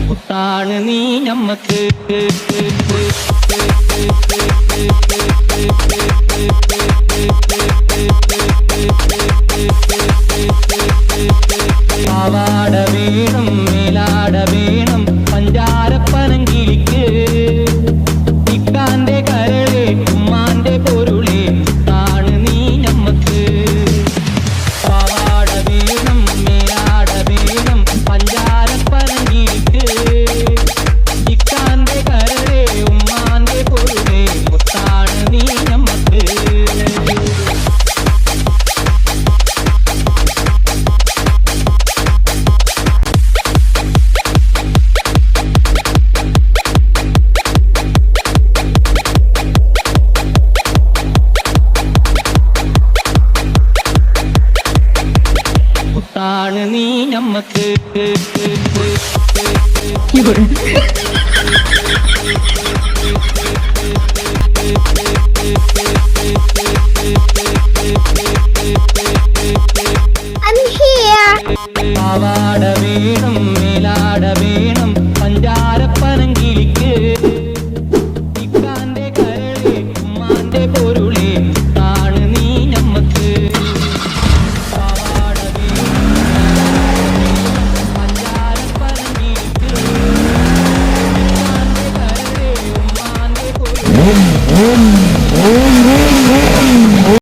മുത്താണ് നീ ഞമ്മക്ക് പാവാട വേണം മേലാട വേണം പഞ്ചാരപ്പനങ്കിലിക്ക് ഇക്കാന്റെ കരളെ ഉമ്മാന്റെ പൊരുളെ മുത്താണ് നീ ഞമ്മക്ക് പാവാട വേണം മേലാട വേണം പഞ്ചാരപ്പനങ്കിലിക്ക് ഇക്കാന്റെ കരളെ ഉമ്മാന്റെ പൊരുളെ മുത്താണ് നീ ഞമ്മക്ക് മുത്താണ് നീ ഞമ്മക്ക് I'm here. പാവാട വേണം മേലാട വേണം പഞ്ചാരപ്പനങ്കിലിക്ക് ഇക്കാന്റെ കരളെ ഉമ്മാന്റെ പൊരുളെ മുത്താണ് നീ ഞമ്മക്ക് പാവാട വേണം പഞ്ചാരപ്പനങ്കിലിക്ക് ഇക്കാന്റെ കരളെ ഉമ്മാന്റെ പൊരുളെ